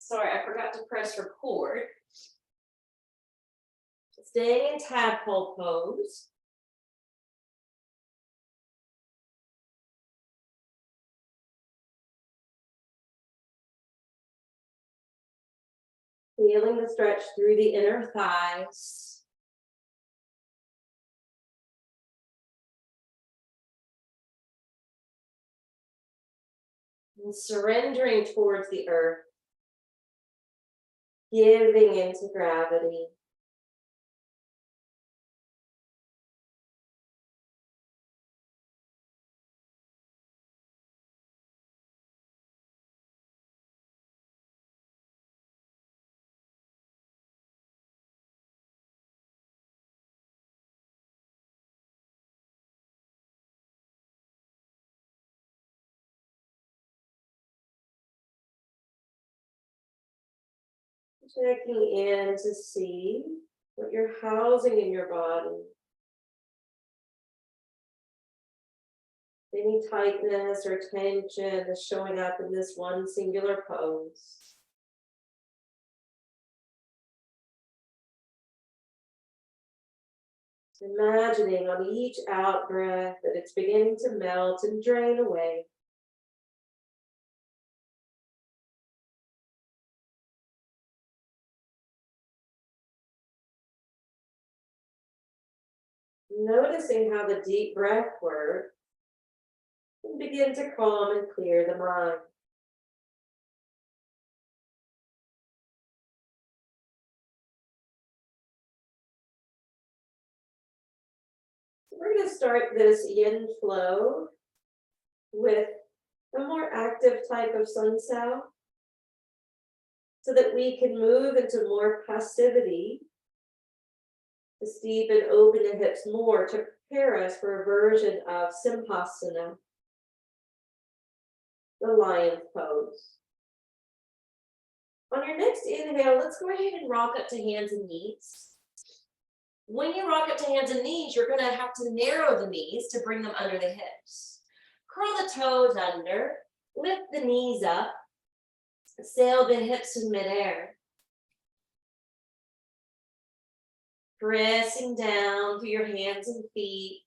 Sorry, I forgot to press record. Staying in tadpole pose. Feeling the stretch through the inner thighs. And surrendering towards the earth. Giving into gravity. Checking in to see what you're housing in your body. Any tightness or tension is showing up in this one singular pose. Imagining on each out breath that it's beginning to melt and drain away. Noticing how the deep breath work can begin to calm and clear the mind. So we're going to start this yin flow with a more active type of sun cell so that we can move into more passivity to steep and open the hips more to prepare us for a version of Simhasana, the lion's pose. On your next inhale, let's go ahead and rock up to hands and knees. When you rock up to hands and knees, you're going to have to narrow the knees to bring them under the hips. Curl the toes under, lift the knees up, sail the hips in midair. Pressing down through your hands and feet,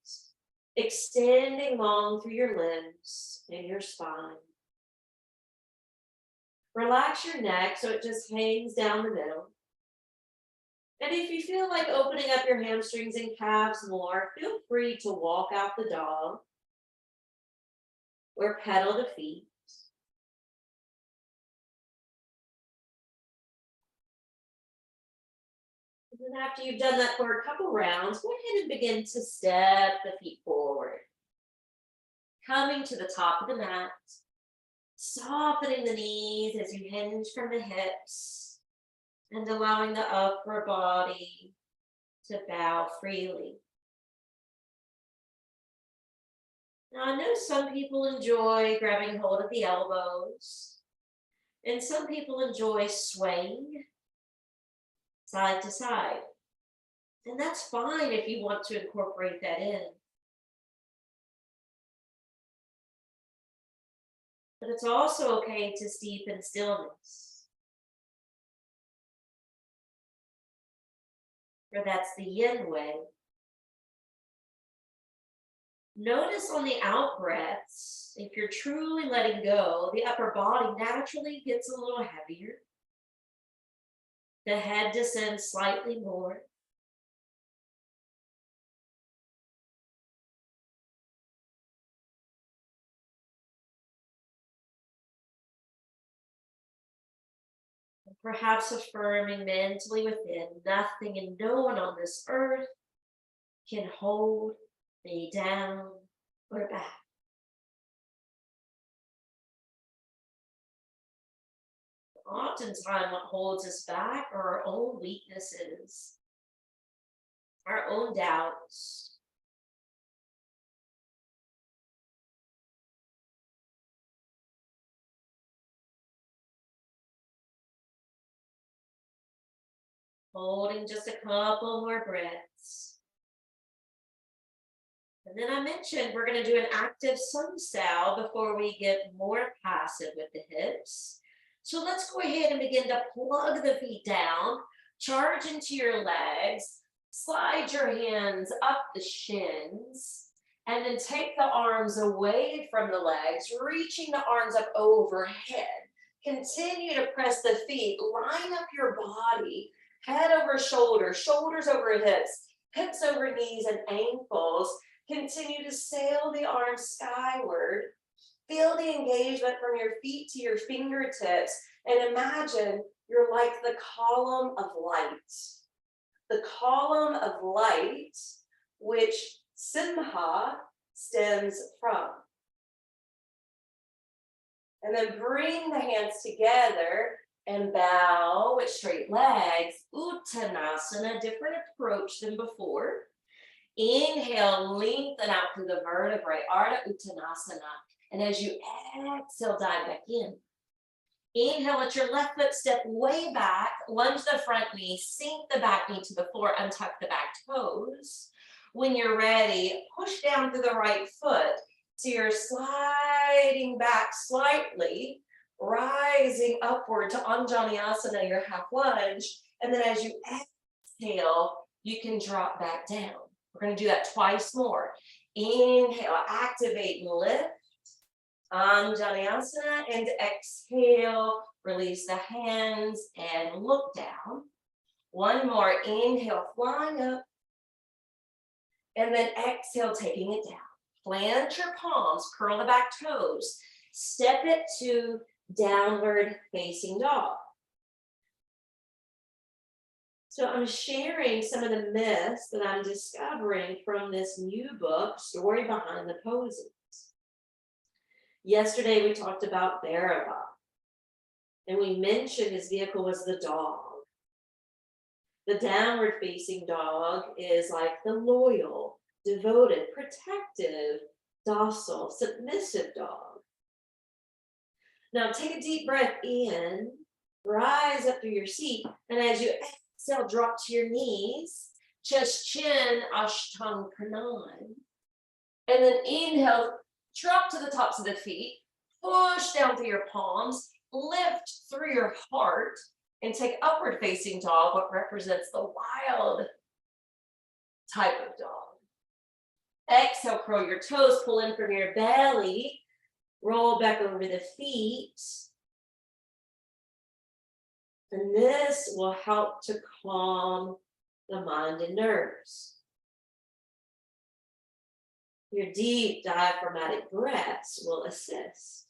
extending long through your limbs and your spine. Relax your neck so it just hangs down the middle. And if you feel like opening up your hamstrings and calves more, feel free to walk out the dog or pedal the feet. And then after you've done that for a couple rounds, go ahead and begin to step the feet forward. Coming to the top of the mat, softening the knees as you hinge from the hips and allowing the upper body to bow freely. Now I know some people enjoy grabbing hold of the elbows and some people enjoy swaying side to side. And that's fine if you want to incorporate that in. But it's also okay to steep in stillness. Or that's the yin way. Notice on the out breaths, if you're truly letting go, the upper body naturally gets a little heavier. The head descends slightly more. Perhaps affirming mentally within, nothing and no one on this earth can hold me down or back. Oftentimes what holds us back are our own weaknesses, our own doubts. Holding just a couple more breaths. And then I mentioned we're going to do an active sun cell before we get more passive with the hips. So let's go ahead and begin to plug the feet down, charge into your legs, slide your hands up the shins, and then take the arms away from the legs, reaching the arms up overhead. Continue to press the feet, line up your body, head over shoulders, shoulders over hips, hips over knees and ankles. Continue to sail the arms skyward. Feel the engagement from your feet to your fingertips, and imagine you're like the column of light. The column of light, which Simha stems from. And then bring the hands together and bow with straight legs. Uttanasana, different approach than before. Inhale, lengthen out through the vertebrae, Ardha Uttanasana. And as you exhale, dive back in. Inhale, let your left foot step way back, lunge the front knee, sink the back knee to the floor, untuck the back toes. When you're ready, push down through the right foot. So you're sliding back slightly, rising upward to Anjaneyasana, your half lunge. And then as you exhale, you can drop back down. We're going to do that twice more. Inhale, activate and lift. Anjaneyasana, and exhale, release the hands and look down. One more, inhale, flying up. And then exhale, taking it down. Plant your palms, curl the back toes. Step it to downward facing dog. So I'm sharing some of the myths that I'm discovering from this new book, Story Behind the Poses. Yesterday, we talked about Bhairava, and we mentioned his vehicle was the dog. The downward facing dog is like the loyal, devoted, protective, docile, submissive dog. Now take a deep breath in, rise up through your seat, and as you exhale, drop to your knees, chest, chin, Ashtanga Pranayama. And then inhale, drop to the tops of the feet, push down through your palms, lift through your heart, and take upward facing dog, what represents the wild type of dog. Exhale, curl your toes, pull in from your belly, roll back over the feet. And this will help to calm the mind and nerves. Your deep diaphragmatic breaths will assist.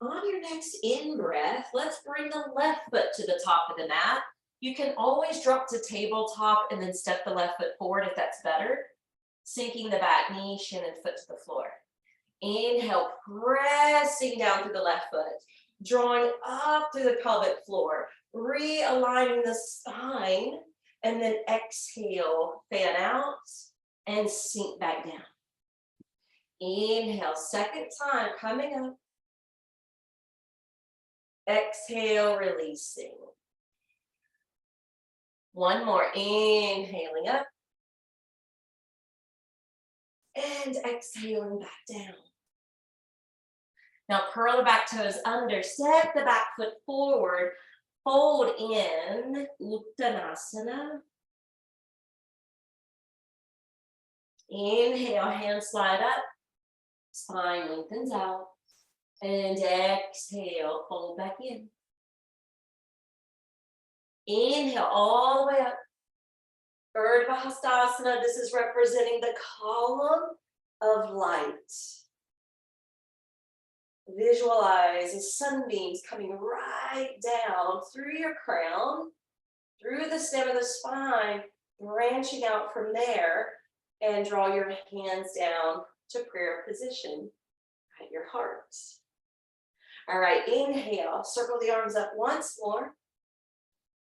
On your next in-breath, let's bring the left foot to the top of the mat. You can always drop to tabletop and then step the left foot forward if that's better. Sinking the back knee, shin, and foot to the floor. Inhale, pressing down through the left foot, drawing up through the pelvic floor, realigning the spine, and then exhale, fan out, and sink back down. Inhale, second time, coming up. Exhale, releasing. One more, inhaling up. And exhaling back down. Now curl the back toes under, step the back foot forward, fold in, Uttanasana. Inhale, hands slide up, spine lengthens out. And exhale, fold back in. Inhale all the way up. Urdhva Hastasana, this is representing the column of light. Visualize the sunbeams coming right down through your crown, through the stem of the spine, branching out from there, and draw your hands down to prayer position at your heart. All right, inhale, circle the arms up once more.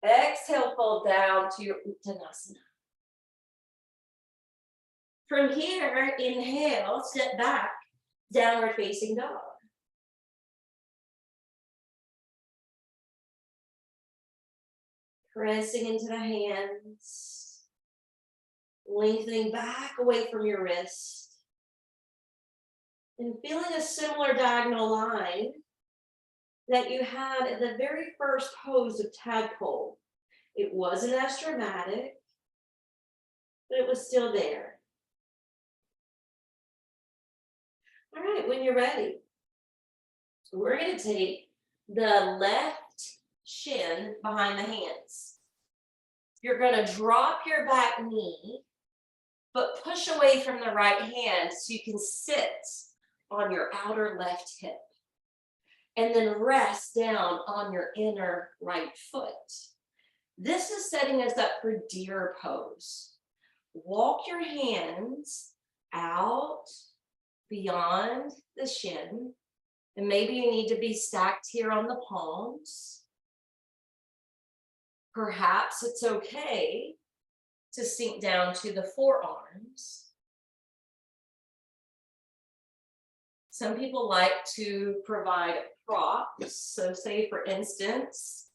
Exhale, fold down to your Uttanasana. From here, inhale, step back, downward facing dog. Pressing into the hands, lengthening back away from your wrist. And feeling a similar diagonal line that you had in the very first pose of tadpole. It wasn't as dramatic, but it was still there. All right, when you're ready, we're going to take the left shin behind the hands. You're going to drop your back knee, but push away from the right hand so you can sit on your outer left hip. And then rest down on your inner right foot. This is setting us up for deer pose. Walk your hands out beyond the shin, and maybe you need to be stacked here on the palms. Perhaps it's okay to sink down to the forearms. Some people like to provide props. So say, for instance,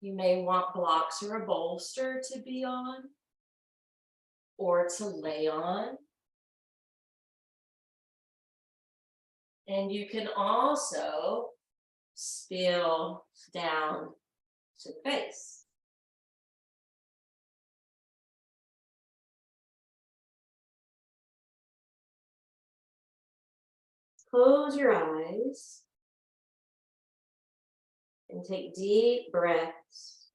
you may want blocks or a bolster to be on or to lay on. And you can also spill down to the face. Close your eyes and take deep breaths.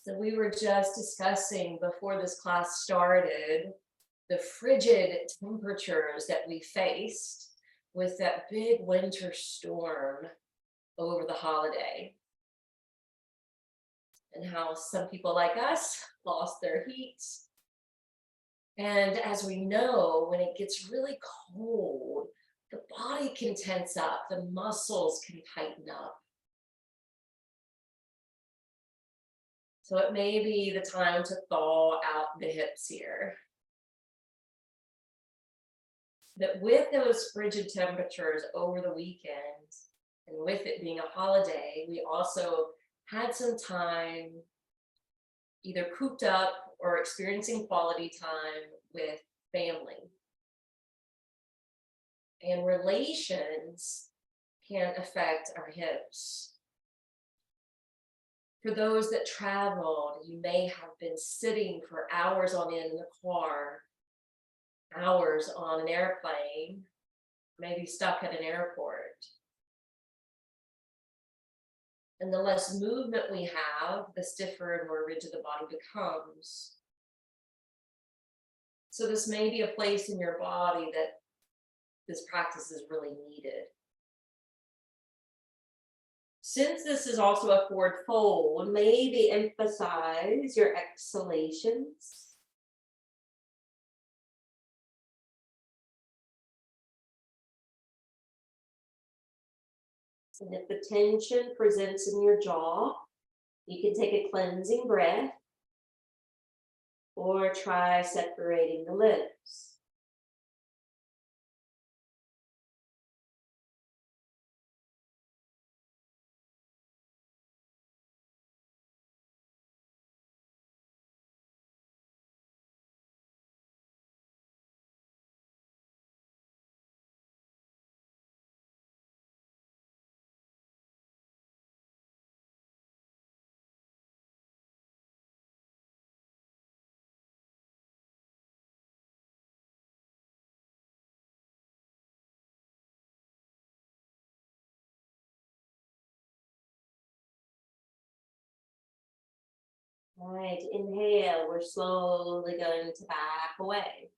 So we were just discussing before this class started the frigid temperatures that we faced with that big winter storm over the holiday, and how some people like us lost their heat. And as we know, when it gets really cold, the body can tense up, the muscles can tighten up. So it may be the time to thaw out the hips here. But with those frigid temperatures over the weekend, and with it being a holiday, we also had some time either cooped up or experiencing quality time with family. And relations can affect our hips. For those that traveled, you may have been sitting for hours on end in the car, hours on an airplane, maybe stuck at an airport. And the less movement we have, the stiffer and more rigid the body becomes. So this may be a place in your body that this practice is really needed. Since this is also a forward fold, maybe emphasize your exhalations. And if the tension presents in your jaw, you can take a cleansing breath or try separating the lips. All right, inhale, we're slowly going to back away.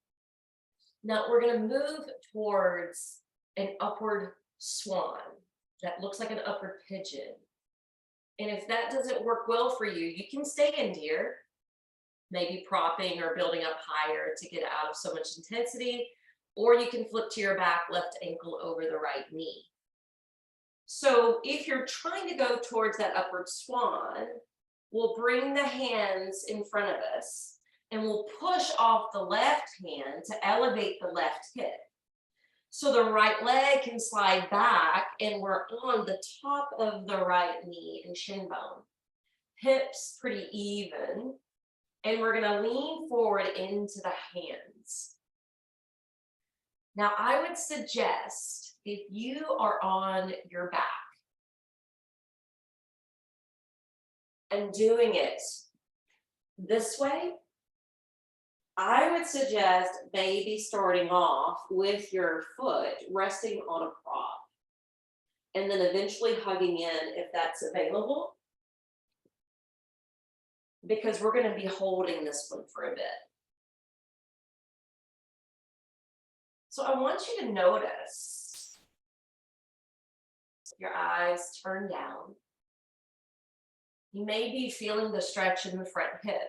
Now we're going to move towards an upward swan that looks like an upward pigeon. And if that doesn't work well for you, you can stay in deer, maybe propping or building up higher to get out of so much intensity, or you can flip to your back, left ankle over the right knee. So if you're trying to go towards that upward swan, we'll bring the hands in front of us and we'll push off the left hand to elevate the left hip. So the right leg can slide back and we're on the top of the right knee and shin bone. Hips pretty even. And we're gonna lean forward into the hand. hands. Now, I would suggest if you are on your back and doing it this way, I would suggest maybe starting off with your foot resting on a prop and then eventually hugging in if that's available, because we're going to be holding this one for a bit. So I want you to notice your eyes turn down. You may be feeling the stretch in the front hip,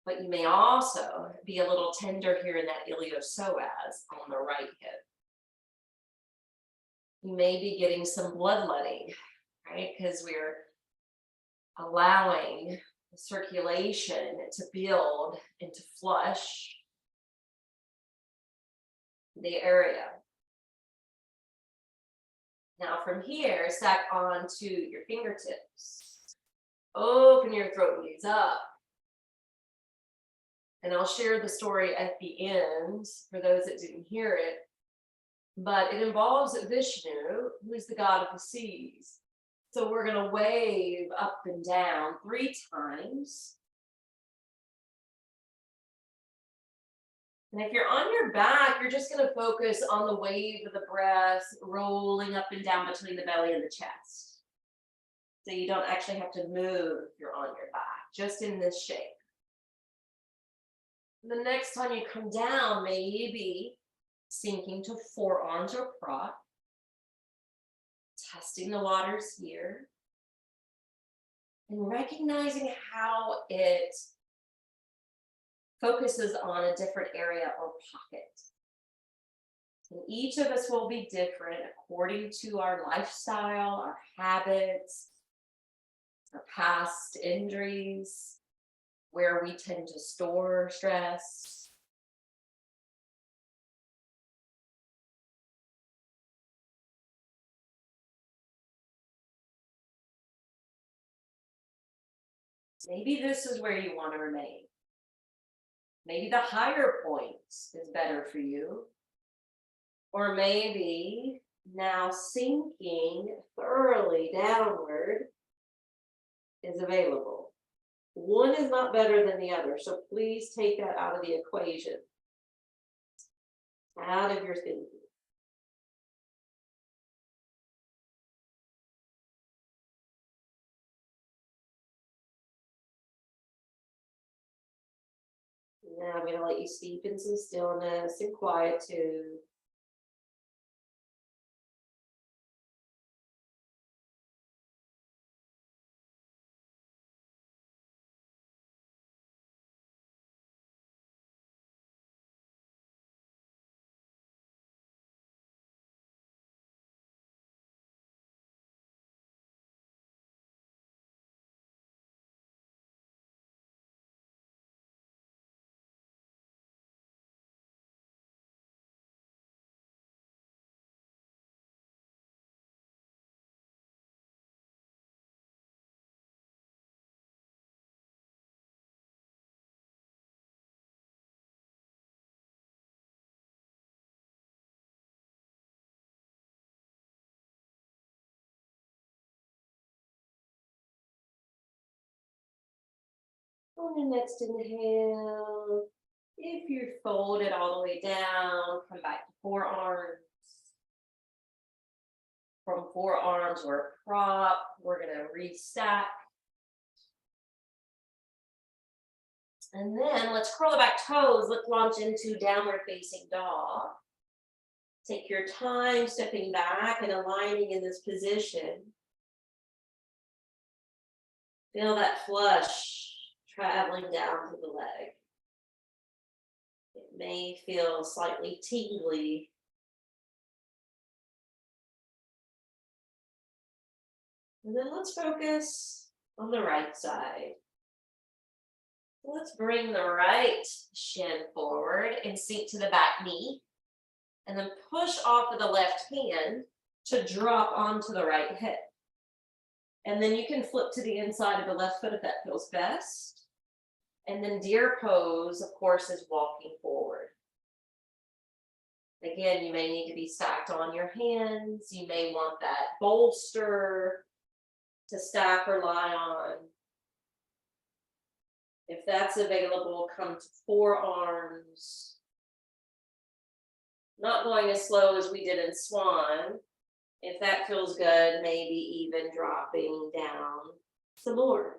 but you may also be a little tender here in that iliopsoas on the right hip. You may be getting some bloodletting, right? Because we're allowing the circulation to build and to flush the area. Now from here, stack onto your fingertips. Open your throat, gaze up. And I'll share the story at the end for those that didn't hear it. But it involves Vishnu, who is the god of the seas. So we're going to wave up and down 3 times. And if you're on your back, you're just going to focus on the wave of the breath rolling up and down between the belly and the chest. So you don't actually have to move if you're on your back, just in this shape. The next time you come down, maybe sinking to forearms or prop, testing the waters here, and recognizing how it focuses on a different area or pocket. And each of us will be different according to our lifestyle, our habits, our past injuries, where we tend to store stress. Maybe this is where you want to remain. Maybe the higher point is better for you. Or maybe now sinking thoroughly downward is available. One is not better than the other, so please take that out of the equation, out of your thinking. Now I'm going to let you steep in some stillness and quietude. On the next inhale, if you're folded all the way down, come back to forearms. From forearms or prop, we're going to restack. And then let's curl the back toes. Let's launch into downward facing dog. Take your time stepping back and aligning in this position. Feel that flush traveling down to the leg. It may feel slightly tingly. And then let's focus on the right side. Let's bring the right shin forward and sink to the back knee. And then push off of the left hand to drop onto the right hip. And then you can flip to the inside of the left foot if that feels best. And then deer pose, of course, is walking forward. Again, you may need to be stacked on your hands. You may want that bolster to stack or lie on. If that's available, come to forearms. Not going as slow as we did in swan. If that feels good, maybe even dropping down some more.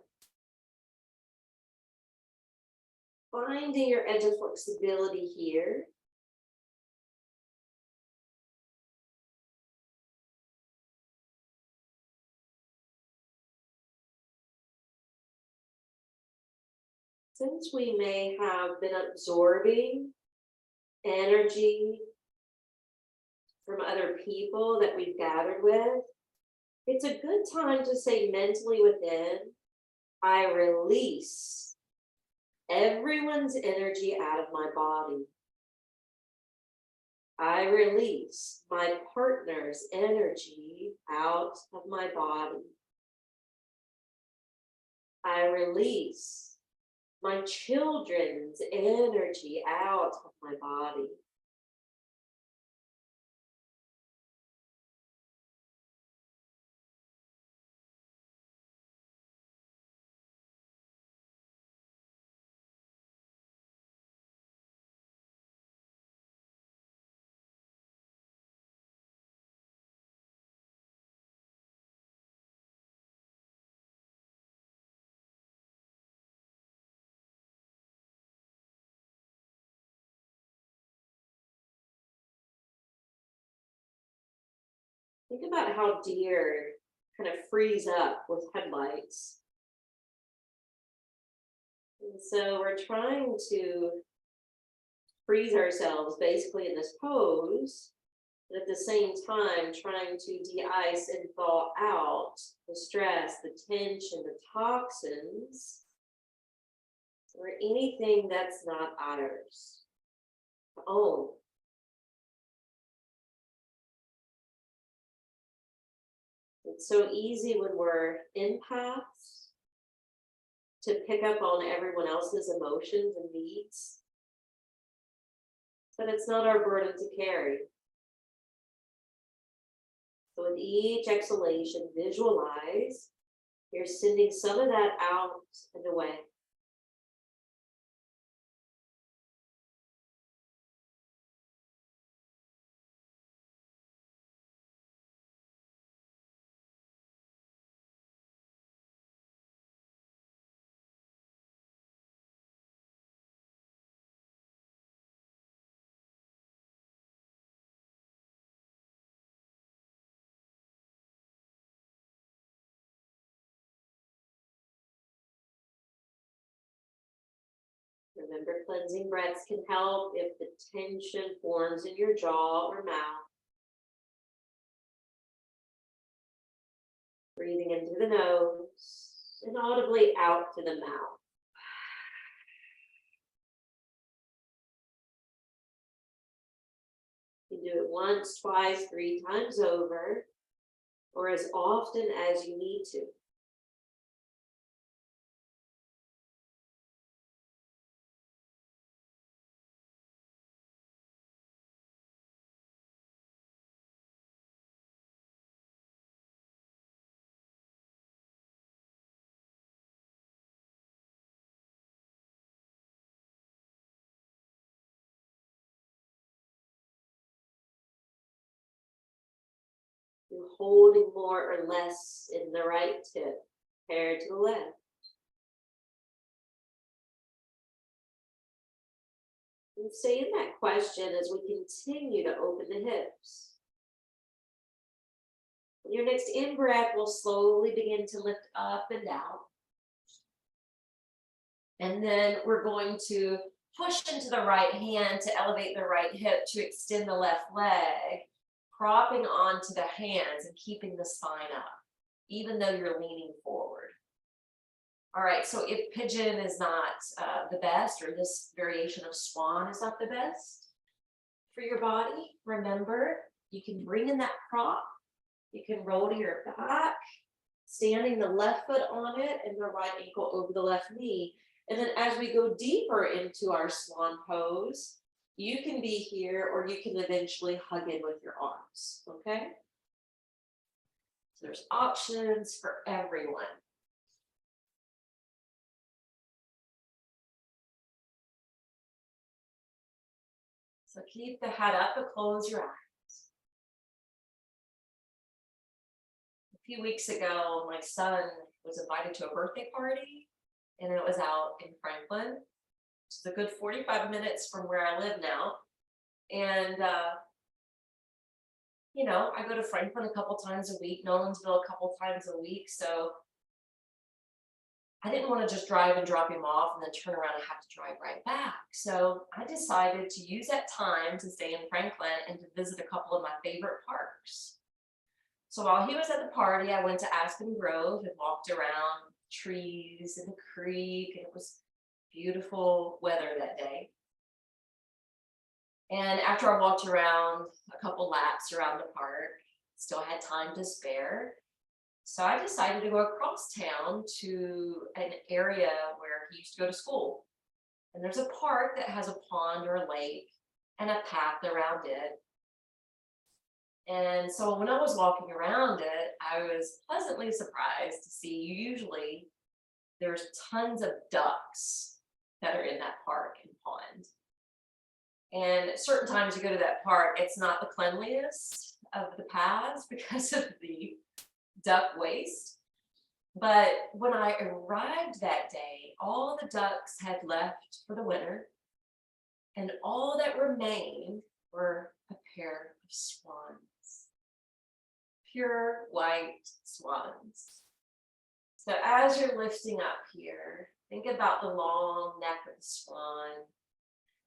Finding your edge of flexibility here. Since we may have been absorbing energy from other people that we've gathered with, it's a good time to say mentally within, I release everyone's energy out of my body. I release my partner's energy out of my body. I release my children's energy out of my body. Think about how deer kind of freeze up with headlights. And so we're trying to freeze ourselves basically in this pose, but at the same time trying to de-ice and thaw out the stress, the tension, the toxins, or anything that's not ours to own. It's so easy when we're empaths to pick up on everyone else's emotions and needs, but it's not our burden to carry. So with each exhalation, visualize you're sending some of that out and away. Remember, cleansing breaths can help if the tension forms in your jaw or mouth. Breathing into the nose and audibly out to the mouth. You can do it once, twice, 3 times over, or as often as you need to. You're holding more or less in the right tip compared to the left. And stay in that question as we continue to open the hips. Your next in-breath will slowly begin to lift up and down. And then we're going to push into the right hand to elevate the right hip to extend the left leg, propping onto the hands and keeping the spine up, even though you're leaning forward. All right, so if pigeon is not the best, or this variation of swan is not the best for your body, remember, you can bring in that prop. You can roll to your back, standing the left foot on it and the right ankle over the left knee. And then as we go deeper into our swan pose, you can be here or you can eventually hug in with your arms, okay? So there's options for everyone. So keep the head up and close your eyes. A few weeks ago, my son was invited to a birthday party, and it was out in Franklin. It's a good 45 minutes from where I live now. And, you know, I go to Franklin a couple times a week, Nolensville a couple times a week. So I didn't want to just drive and drop him off and then turn around and have to drive right back. So I decided to use that time to stay in Franklin and to visit a couple of my favorite parks. So while he was at the party, I went to Aspen Grove and walked around trees and the creek, and it was beautiful weather that day. And after I walked around a couple laps around the park, still had time to spare. So I decided to go across town to an area where he used to go to school. And there's a park that has a pond or a lake and a path around it. And so when I was walking around it, I was pleasantly surprised to see usually there's tons of ducks that are in that park and pond. And at certain times you go to that park, it's not the cleanliest of the paths because of the duck waste. But when I arrived that day, all the ducks had left for the winter, and all that remained were a pair of swans, pure white swans. So as you're lifting up here, think about the long neck of the swan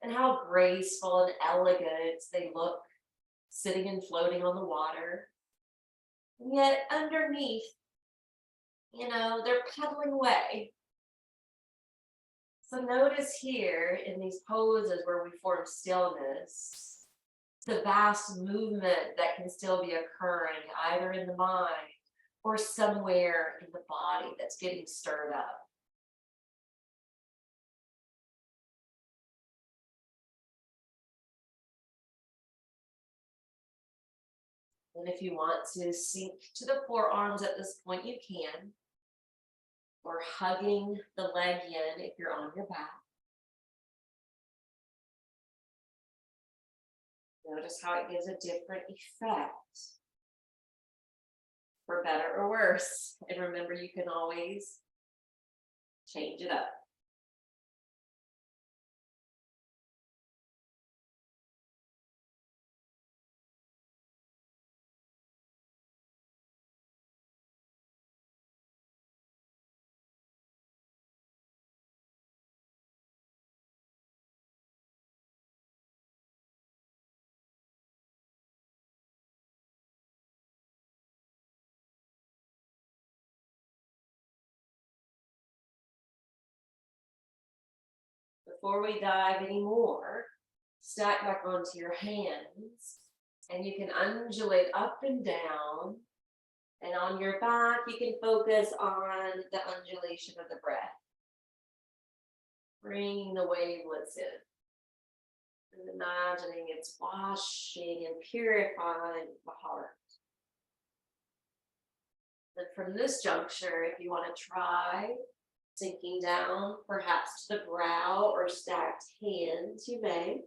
and how graceful and elegant they look sitting and floating on the water. And yet underneath, you know, they're pedaling away. So notice here in these poses where we form stillness, the vast movement that can still be occurring either in the mind or somewhere in the body that's getting stirred up. And if you want to sink to the forearms at this point, you can, or hugging the leg in if you're on your back. Notice how it gives a different effect, for better or worse. And remember, you can always change it up. Before we dive any more, stack back onto your hands, and you can undulate up and down. And on your back, you can focus on the undulation of the breath, bringing the wavelets in, and imagining it's washing and purifying the heart. And from this juncture, if you want to try sinking down, perhaps to the brow or stacked hands, you may.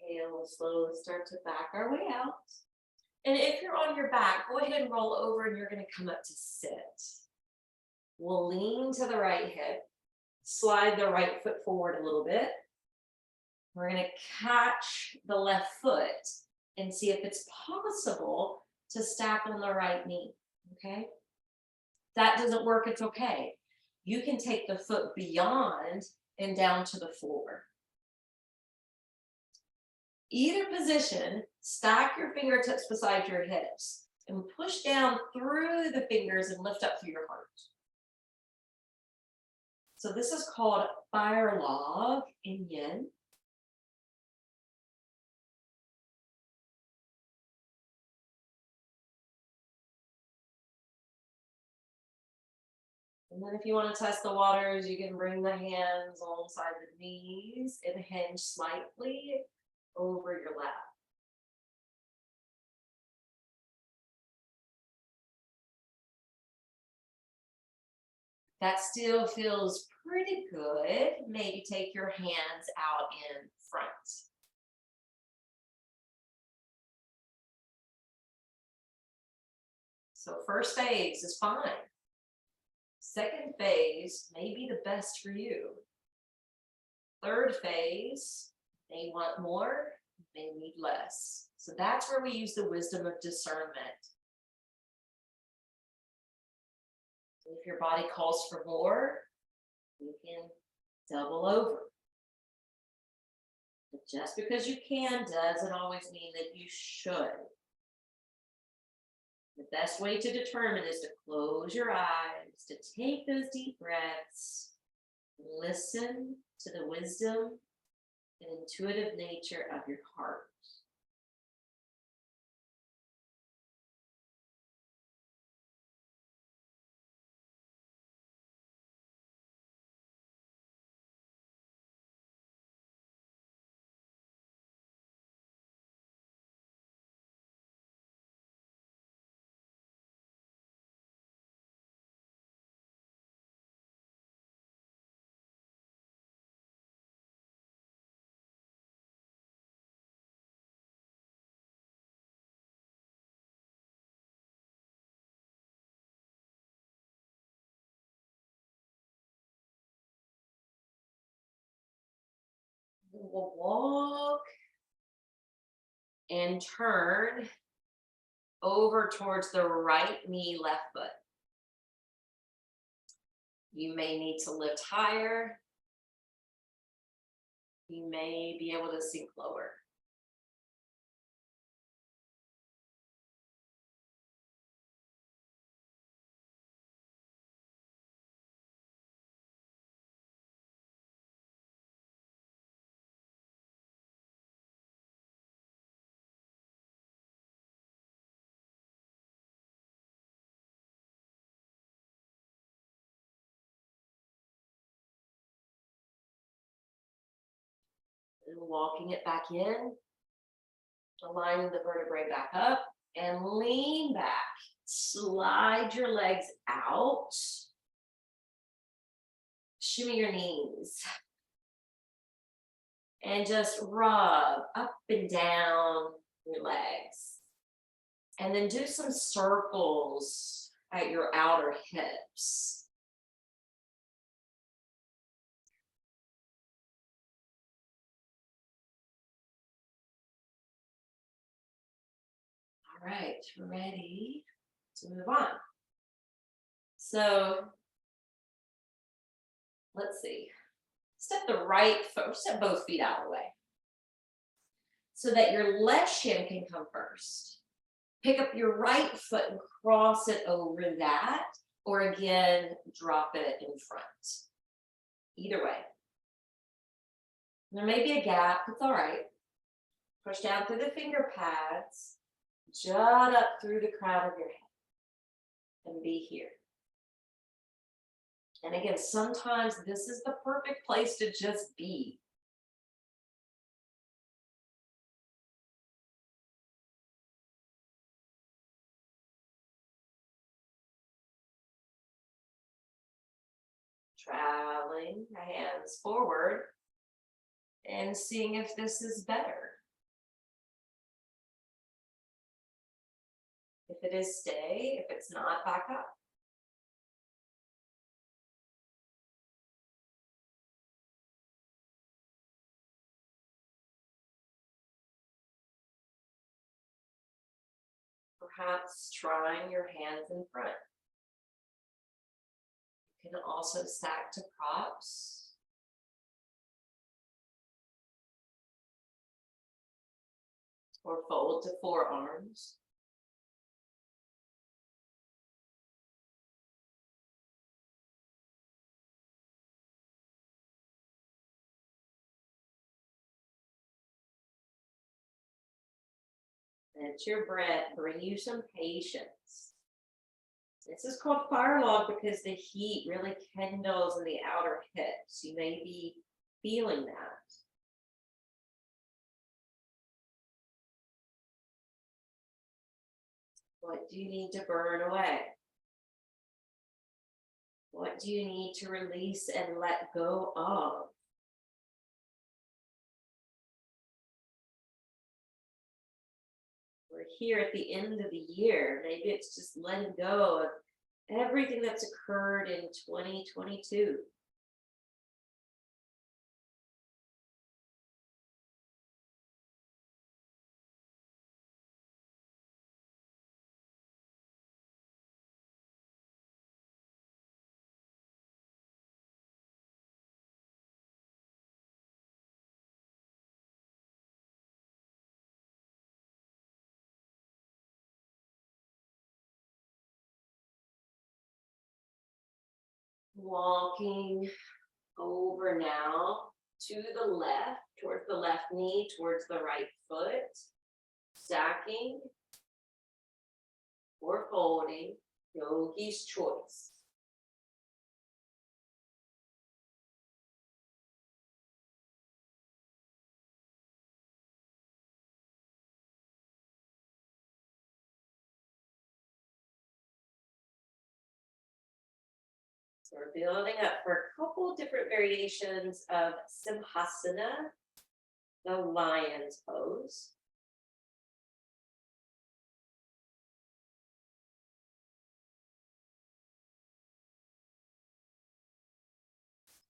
exhale, we'll slowly start to back our way out. And if you're on your back, go ahead and roll over and you're going to come up to sit. We'll lean to the right hip, slide the right foot forward a little bit. We're going to catch the left foot and see if it's possible to stack on the right knee, okay? If that doesn't work, it's okay. You can take the foot beyond and down to the floor. Either position, stack your fingertips beside your hips and push down through the fingers and lift up through your heart. So this is called fire log in yin. And then if you want to test the waters, you can bring the hands alongside the knees and hinge slightly over your lap. That still feels pretty good. Maybe take your hands out in front. So first phase is fine. Second phase may be the best for you. Third phase, may want more, may need less. So that's where we use the wisdom of discernment. If your body calls for more, you can double over. But just because you can doesn't always mean that you should. The best way to determine is to close your eyes, to take those deep breaths, listen to the wisdom and intuitive nature of your heart. We'll walk and turn over towards the right knee, left foot. You may need to lift higher. You may be able to sink lower. And walking it back in, aligning the vertebrae back up, and lean back. Slide your legs out. Shimmy your knees. And just rub up and down your legs. And then do some circles at your outer hips. All right, ready to move on. So let's see. Step the right foot, step both feet out of the way so that your left shin can come first. Pick up your right foot and cross it over that, or again, drop it in front. Either way. There may be a gap, it's all right. Push down through the finger pads, jut up through the crown of your head, and be here. And again, sometimes this is the perfect place to just be. Traveling the hands forward and seeing if this is better. If it is, stay. If it's not, back up. Perhaps trying your hands in front. You can also stack to props. Or fold to forearms. Let your breath bring you some patience. This is called fire log because the heat really kindles in the outer hips. You may be feeling that. What do you need to burn away? What do you need to release and let go of? We're here at the end of the year. Maybe it's just letting go of everything that's occurred in 2022. Walking over now to the left, towards the left knee, towards the right foot, stacking or folding, yogi's choice. So we're building up for a couple different variations of Simhasana, the lion's pose.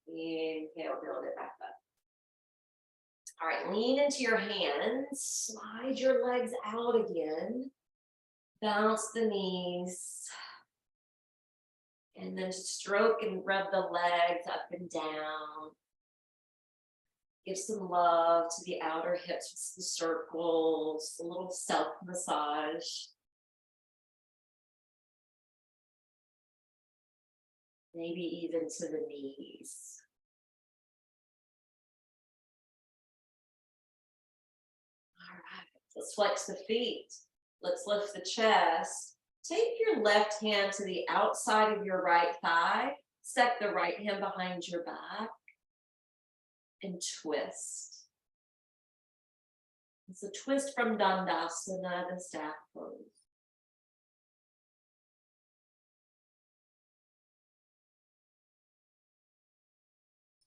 Inhale, build it back up. All right, lean into your hands, slide your legs out again, bounce the knees, and then stroke and rub the legs up and down. Give some love to the outer hips, the circles, a little self-massage. Maybe even to the knees. All right, let's flex the feet. Let's lift the chest. Take your left hand to the outside of your right thigh. Step the right hand behind your back. And twist. It's a twist from Dandasana, the staff pose.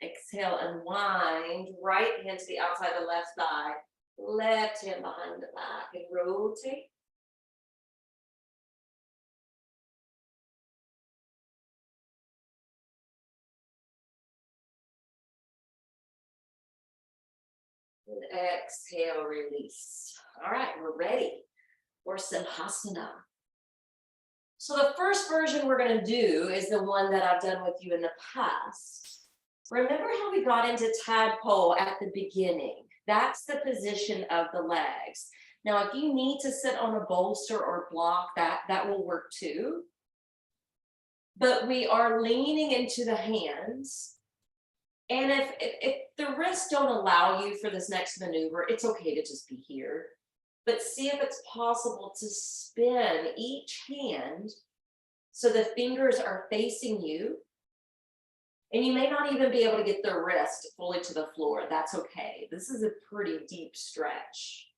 Exhale, unwind. Right hand to the outside of the left thigh. Left hand behind the back and rotate. And exhale, release. All right, we're ready for Simhasana. So the first version we're going to do is the one that I've done with you in the past. Remember how we got into tadpole at the beginning? That's the position of the legs. Now, if you need to sit on a bolster or block, that will work too. But we are leaning into the hands. And if the wrists don't allow you for this next maneuver, it's okay to just be here. But see if it's possible to spin each hand so the fingers are facing you. And you may not even be able to get the wrist fully to the floor. That's okay. This is a pretty deep stretch.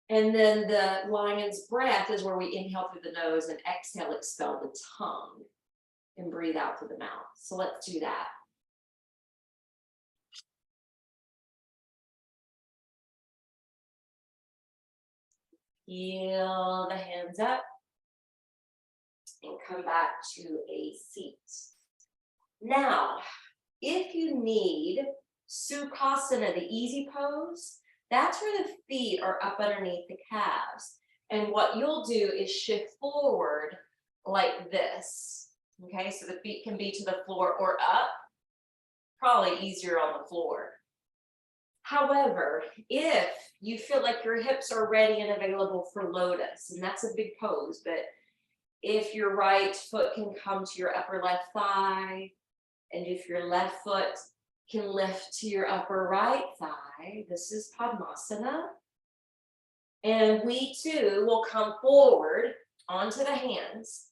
And then the lion's breath is where we inhale through the nose and exhale, expel the tongue and breathe out through the mouth. So let's do that. Heel the hands up and come back to a seat. Now, if you need Sukhasana, the easy pose, that's where the feet are up underneath the calves. And what you'll do is shift forward like this. Okay, so the feet can be to the floor or up, probably easier on the floor. However, if you feel like your hips are ready and available for lotus, and that's a big pose, but if your right foot can come to your upper left thigh, and if your left foot can lift to your upper right thigh, this is Padmasana. And we too will come forward onto the hands.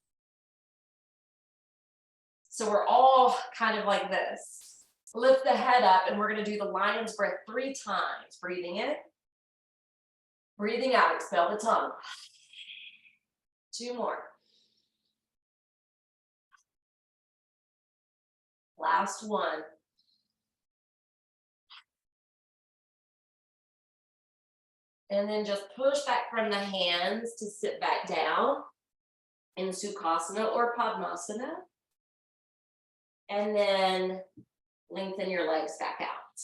So we're all kind of like this. Lift the head up, and we're going to do the lion's breath 3 times. Breathing in, breathing out, expel the tongue. 2 more. Last one. And then just push back from the hands to sit back down in Sukhasana or Padmasana. And then lengthen your legs back out.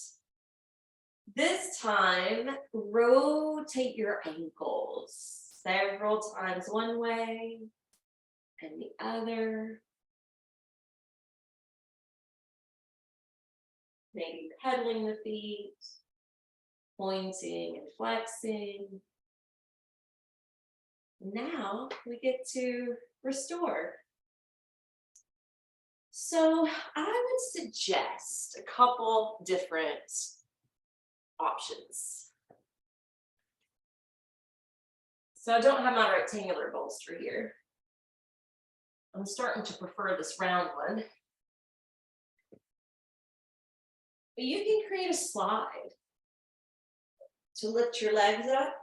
This time, rotate your ankles several times one way and the other. Maybe pedaling the feet, pointing and flexing. Now we get to restore. So I would suggest a couple different options. So I don't have my rectangular bolster here. I'm starting to prefer this round one. But you can create a slide to lift your legs up.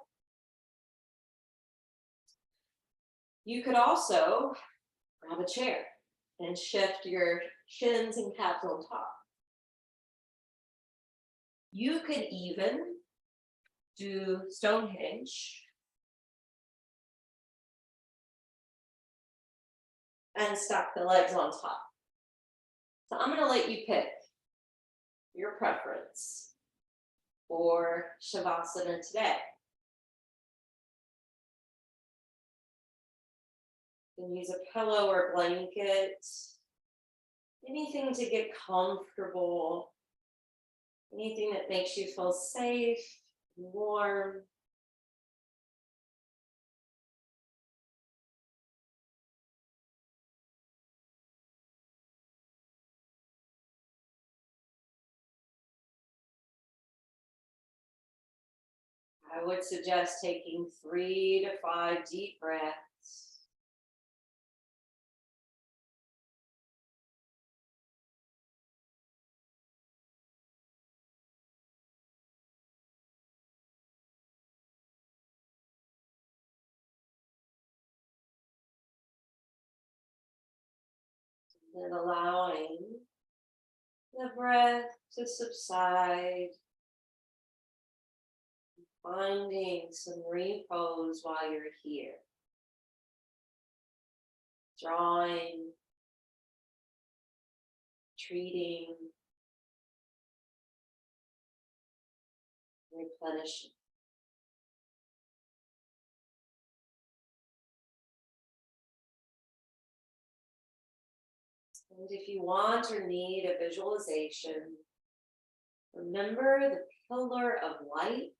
You could also grab a chair and shift your shins and calves on top. You could even do Stonehenge and stack the legs on top. So I'm going to let you pick your preference for Shavasana today. You can use a pillow or blanket, anything to get comfortable, anything that makes you feel safe, warm. I would suggest taking 3 to 5 deep breaths. And allowing the breath to subside, finding some repose while you're here. Drawing, treating, replenishing. And if you want or need a visualization, remember the pillar of light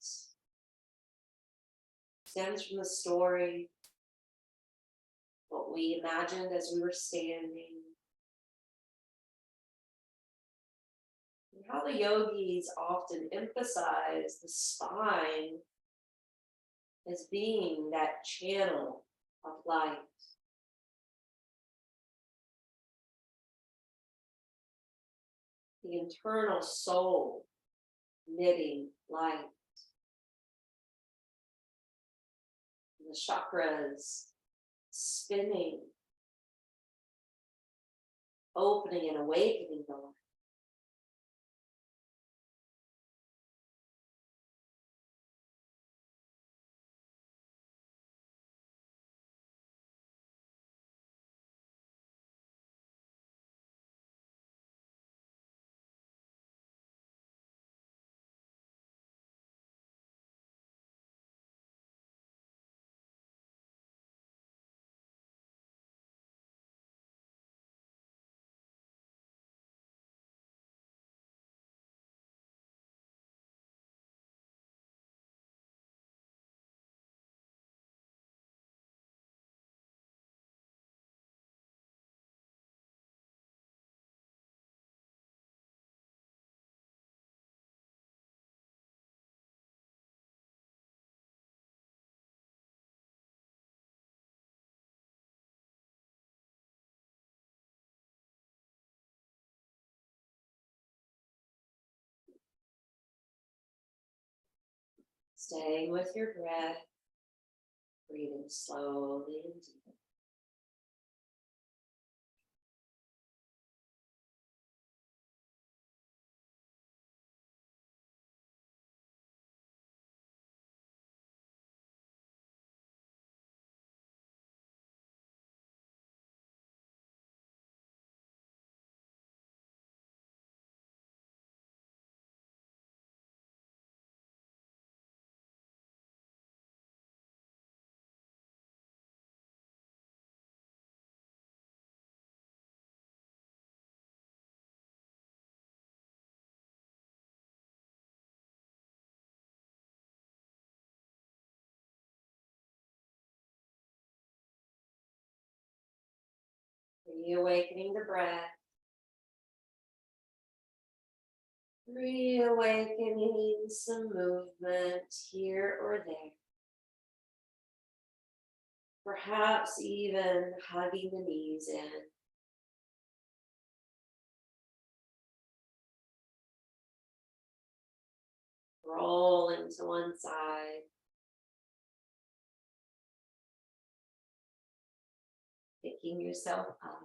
stems from the story, what we imagined as we were standing, and how the yogis often emphasize the spine as being that channel of light. The internal soul knitting light. The chakras spinning, opening and awakening the light. Staying with your breath, breathing slowly and deeply. Reawakening the breath. Reawakening some movement here or there. Perhaps even hugging the knees in. Rolling to one side. Picking yourself up.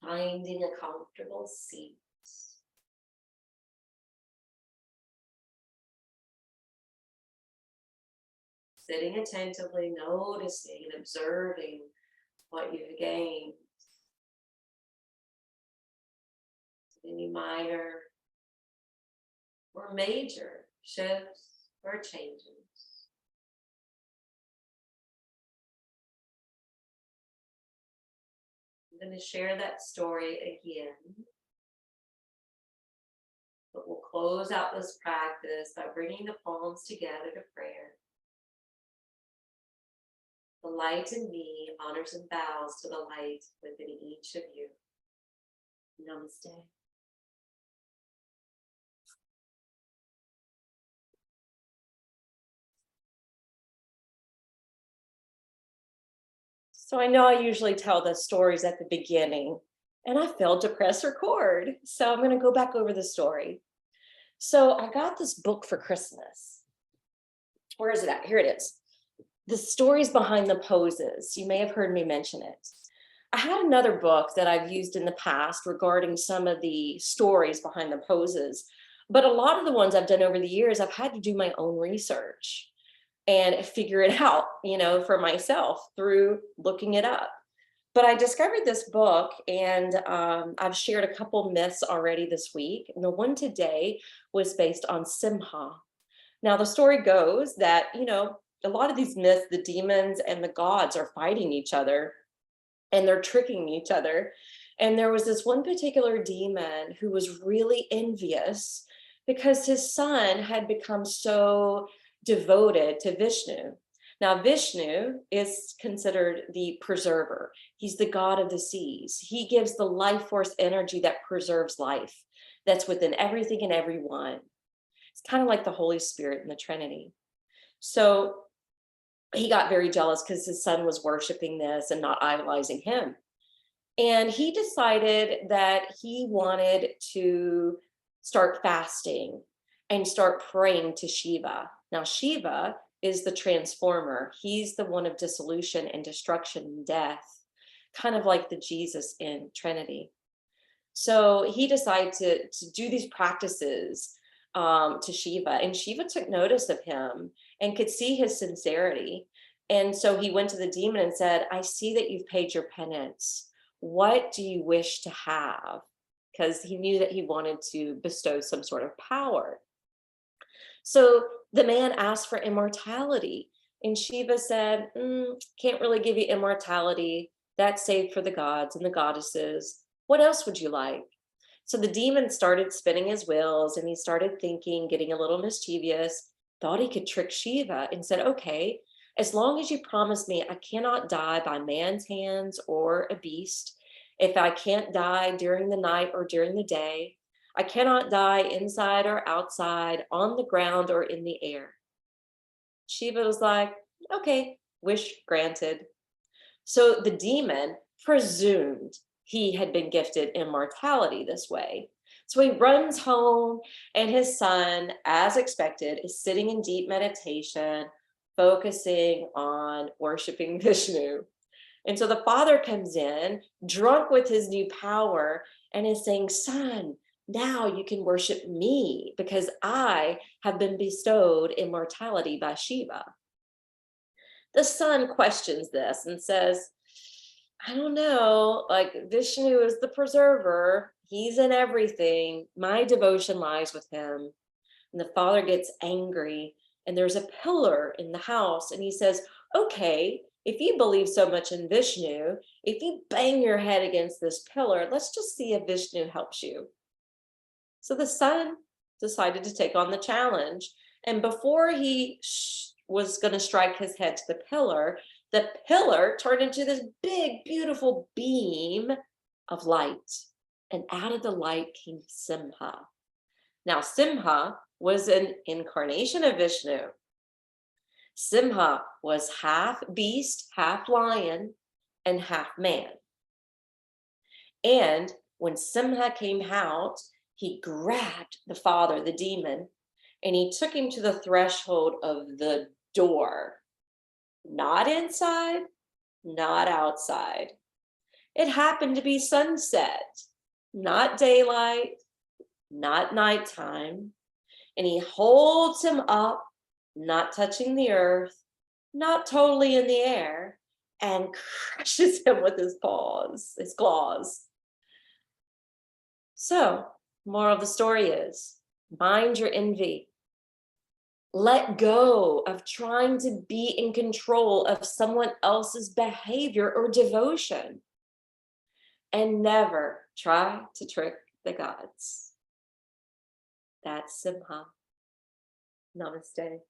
Finding a comfortable seat. Sitting attentively, noticing and observing what you've gained. Any minor or major shifts or changes. I'm going to share that story again, but we'll close out this practice by bringing the palms together to prayer. The light in me honors and bows to the light within each of you. Namaste. So I know I usually tell the stories at the beginning, and I failed to press record. So I'm going to go back over the story. So I got this book for Christmas. Where is it at? Here it is. The Stories Behind the Poses. You may have heard me mention it. I had another book that I've used in the past regarding some of the stories behind the poses, but a lot of the ones I've done over the years, I've had to do my own research and figure it out, for myself through looking it up. But I discovered this book, and I've shared a couple myths already this week. And the one today was based on Simha. Now, the story goes that, a lot of these myths, the demons and the gods are fighting each other, and they're tricking each other. And there was this one particular demon who was really envious because his son had become so devoted to Vishnu. Now, Vishnu is considered the preserver. He's the god of the seas. He gives the life force energy that preserves life. That's within everything and everyone. It's kind of like the Holy Spirit in the Trinity. So he got very jealous because his son was worshiping this and not idolizing him. And he decided that he wanted to start fasting and start praying to Shiva. Now, Shiva is the transformer. He's the one of dissolution and destruction and death, kind of like the Jesus in Trinity. So he decided to do these practices to Shiva, and Shiva took notice of him and could see his sincerity. And so he went to the demon and said, I see that you've paid your penance. What do you wish to have? Because he knew that he wanted to bestow some sort of power. So the man asked for immortality, and Shiva said, can't really give you immortality. That's saved for the gods and the goddesses. What else would you like? So the demon started spinning his wheels, and he started thinking, getting a little mischievous, thought he could trick Shiva, and said, okay, as long as you promise me I cannot die by man's hands or a beast, if I can't die during the night or during the day, I cannot die inside or outside, on the ground or in the air. Shiva was like, okay, wish granted. So the demon presumed he had been gifted immortality this way. So he runs home, and his son, as expected, is sitting in deep meditation, focusing on worshiping Vishnu. And so the father comes in, drunk with his new power, and is saying, "Son, now you can worship me because I have been bestowed immortality by Shiva." The son questions this and says, "I don't know, like Vishnu is the preserver. He's in everything. My devotion lies with him." And the father gets angry, and there's a pillar in the house, and he says, "Okay, if you believe so much in Vishnu, if you bang your head against this pillar, let's just see if Vishnu helps you." So the son decided to take on the challenge. And before he was going to strike his head to the pillar turned into this big, beautiful beam of light. And out of the light came Simha. Now, Simha was an incarnation of Vishnu. Simha was half beast, half lion, and half man. And when Simha came out, he grabbed the father, the demon, and he took him to the threshold of the door. Not inside, not outside. It happened to be sunset, not daylight, not nighttime. And he holds him up, not touching the earth, not totally in the air, and crushes him with his paws, his claws. So, moral of the story is, mind your envy. Let go of trying to be in control of someone else's behavior or devotion. And never try to trick the gods. That's Simha. Namaste.